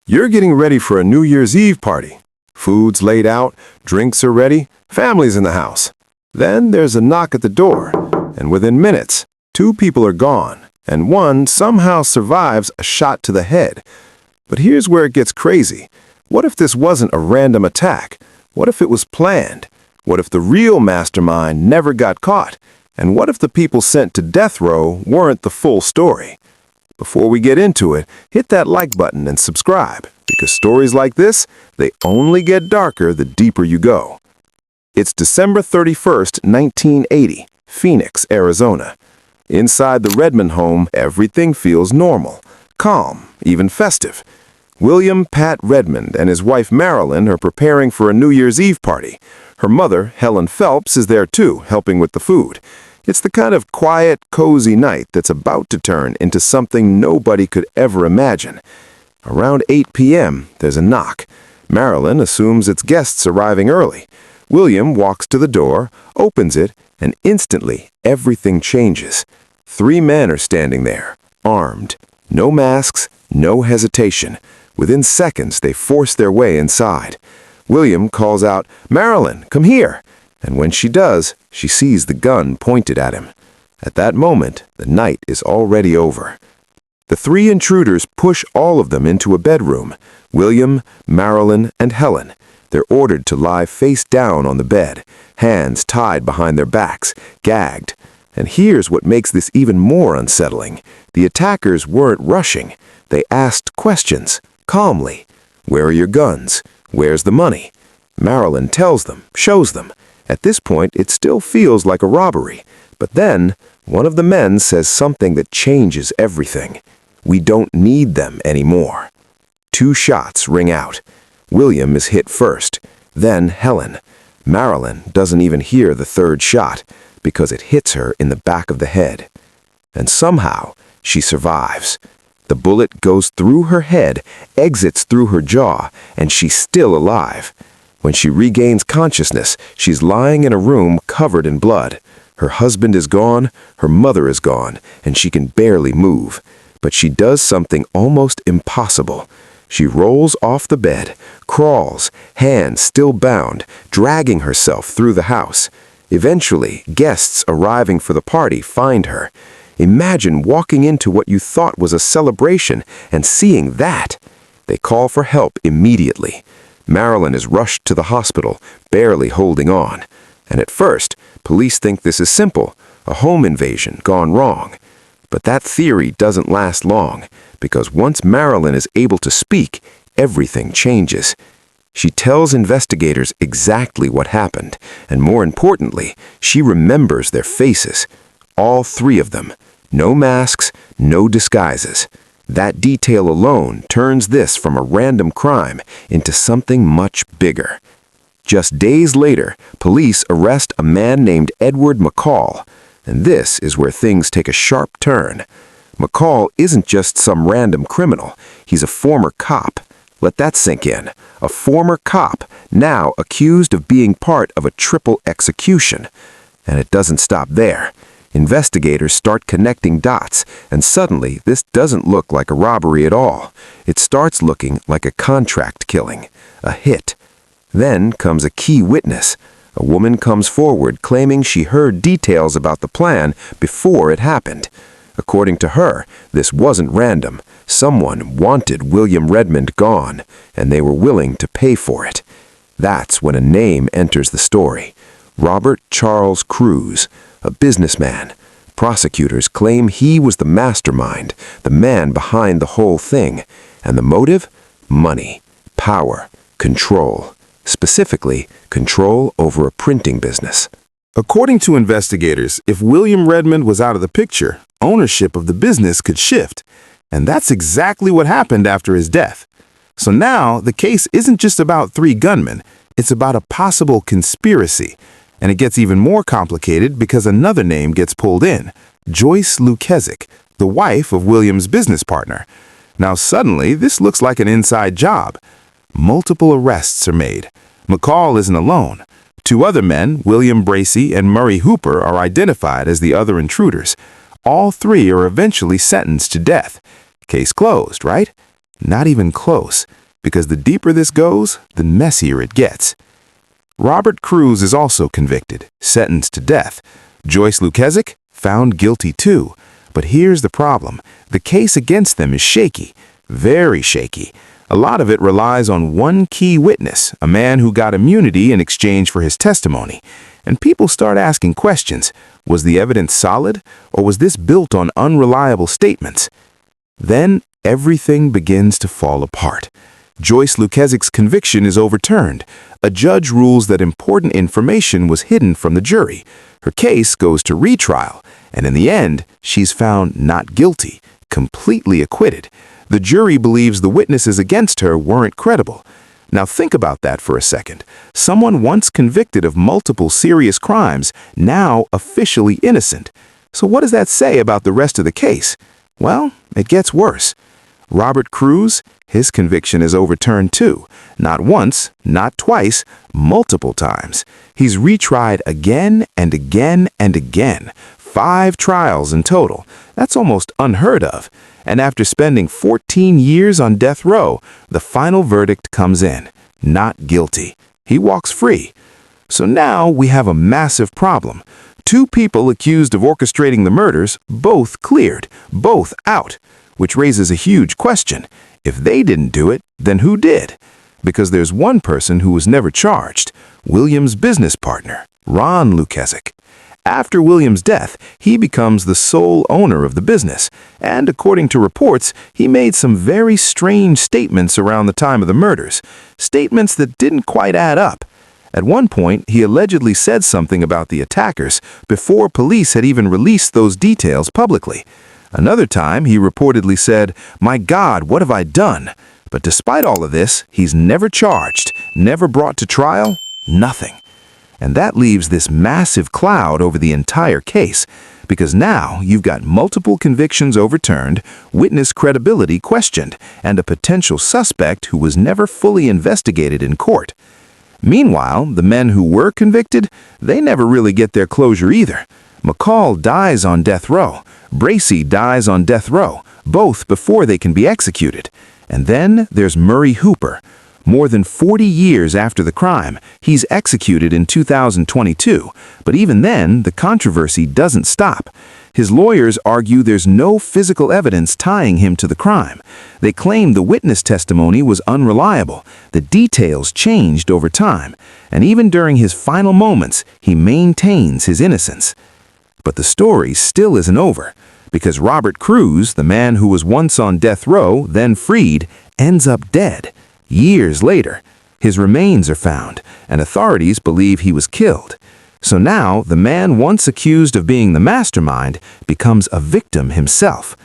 You're getting ready for a New Year's Eve party. Food's laid out, drinks are ready, family's in the house. Then there's a knock at the door, and within minutes, two people are gone, and one somehow survives a shot to the head. But here's where it gets crazy. What if this wasn't a random attack? What if it was planned? What if the real mastermind never got caught? And what if the people sent to death row weren't the full story? Before we get into it, hit that like button and subscribe, because stories like this, they only get darker the deeper you go. It's December 31st, 1980, Phoenix, Arizona. Inside the Redmond home, everything feels normal, calm, even festive. William Pat Redmond and his wife Marilyn are preparing for a New Year's Eve party. Her mother, Helen Phelps, is there too, helping with the food. It's the kind of quiet, cozy night that's about to turn into something nobody could ever imagine. Around 8 p.m., there's a knock. Marilyn assumes it's guests arriving early. William walks to the door, opens it, and instantly everything changes. 3 men are standing there, armed. No masks, no hesitation. Within seconds, they force their way inside. William calls out, "Marilyn, come here!" And when she does, she sees the gun pointed at him. At that moment, the night is already over. The 3 intruders push all of them into a bedroom. William, Marilyn, and Helen. They're ordered to lie face down on the bed, hands tied behind their backs, gagged. And here's what makes this even more unsettling. The attackers weren't rushing. They asked questions, calmly. "Where are your guns? Where's the money?" Marilyn tells them, shows them. At this point, it still feels like a robbery. But then, one of the men says something that changes everything. "We don't need them anymore." 2 shots ring out. William is hit first, then Helen. Marilyn doesn't even hear the 3rd shot because it hits her in the back of the head. And somehow, she survives. The bullet goes through her head, exits through her jaw, and she's still alive. When she regains consciousness, she's lying in a room covered in blood. Her husband is gone, her mother is gone, and she can barely move. But she does something almost impossible. She rolls off the bed, crawls, hands still bound, dragging herself through the house. Eventually, guests arriving for the party find her. Imagine walking into what you thought was a celebration and seeing that. They call for help immediately. Marilyn is rushed to the hospital, barely holding on. And at first, police think this is simple, a home invasion gone wrong. But that theory doesn't last long, because once Marilyn is able to speak, everything changes. She tells investigators exactly what happened, and more importantly, she remembers their faces. All 3 of them. No masks, no disguises. That detail alone turns this from a random crime into something much bigger. Just days later, police arrest a man named Edward McCall, and this is where things take a sharp turn. McCall isn't just some random criminal, he's a former cop. Let that sink in. A former cop, now accused of being part of a triple execution. And it doesn't stop there. Investigators start connecting dots, and suddenly this doesn't look like a robbery at all. It starts looking like a contract killing, a hit. Then comes a key witness. A woman comes forward claiming she heard details about the plan before it happened. According to her, this wasn't random. Someone wanted William Redmond gone, and they were willing to pay for it. That's when a name enters the story. Robert Charles Cruz, a businessman. Prosecutors claim he was the mastermind, the man behind the whole thing. And the motive? Money, power, control. Specifically, control over a printing business. According to investigators, if William Redmond was out of the picture, ownership of the business could shift. And that's exactly what happened after his death. So now, the case isn't just about 3 gunmen, it's about a possible conspiracy. And it gets even more complicated because another name gets pulled in, Joyce Lukezic, the wife of William's business partner. Now suddenly, this looks like an inside job. Multiple arrests are made. McCall isn't alone. 2 other men, William Bracey and Murray Hooper, are identified as the other intruders. All 3 are eventually sentenced to death. Case closed, right? Not even close, because the deeper this goes, the messier it gets. Robert Cruz is also convicted, sentenced to death. Joyce Lukezic found guilty too. But here's the problem. The case against them is shaky, very shaky. A lot of it relies on one key witness, a man who got immunity in exchange for his testimony. And people start asking questions. Was the evidence solid, or was this built on unreliable statements? Then everything begins to fall apart. Joyce Lukezic's conviction is overturned. A judge rules that important information was hidden from the jury. Her case goes to retrial, and in the end, she's found not guilty, completely acquitted. The jury believes the witnesses against her weren't credible. Now think about that for a second. Someone once convicted of multiple serious crimes, now officially innocent. So what does that say about the rest of the case? Well, it gets worse. Robert Cruz, his conviction is overturned too. Not once, not twice, multiple times. He's retried again and again and again. 5 trials in total. That's almost unheard of. And after spending 14 years on death row, the final verdict comes in. Not guilty. He walks free. So now we have a massive problem. 2 people accused of orchestrating the murders, both cleared, both out. Which raises a huge question. If they didn't do it, then who did? Because there's one person who was never charged, William's business partner, Ron Lukezic. After William's death, he becomes the sole owner of the business, and according to reports, he made some very strange statements around the time of the murders, statements that didn't quite add up. At one point, he allegedly said something about the attackers before police had even released those details publicly. Another time, he reportedly said, "My God, what have I done?" But despite all of this, he's never charged, never brought to trial, nothing. And that leaves this massive cloud over the entire case, because now you've got multiple convictions overturned, witness credibility questioned, and a potential suspect who was never fully investigated in court. Meanwhile, the men who were convicted, they never really get their closure either. McCall dies on death row. Bracey dies on death row, both before they can be executed. And then there's Murray Hooper. More than 40 years after the crime, he's executed in 2022. But even then, the controversy doesn't stop. His lawyers argue there's no physical evidence tying him to the crime. They claim the witness testimony was unreliable. The details changed over time. And even during his final moments, he maintains his innocence. But the story still isn't over, because Robert Cruz, the man who was once on death row, then freed, ends up dead. Years later, his remains are found, and authorities believe he was killed. So now, the man once accused of being the mastermind becomes a victim himself.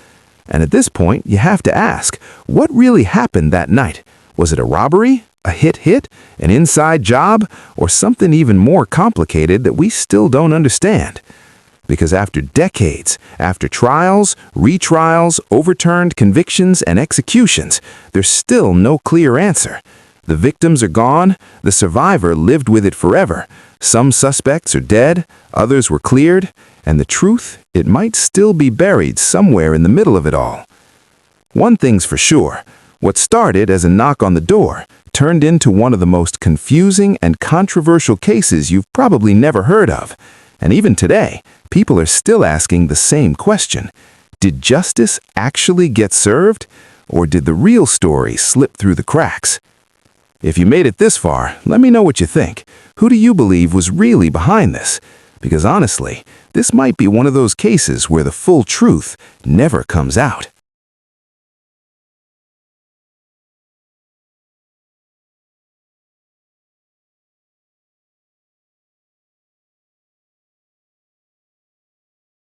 And at this point, you have to ask, what really happened that night? Was it a robbery, a hit, an inside job, or something even more complicated that we still don't understand? Because after decades, after trials, retrials, overturned convictions, and executions, there's still no clear answer. The victims are gone, the survivor lived with it forever. Some suspects are dead, others were cleared, and the truth, it might still be buried somewhere in the middle of it all. One thing's for sure, what started as a knock on the door turned into one of the most confusing and controversial cases you've probably never heard of. And even today, people are still asking the same question. Did justice actually get served? Or did the real story slip through the cracks? If you made it this far, let me know what you think. Who do you believe was really behind this? Because honestly, this might be one of those cases where the full truth never comes out.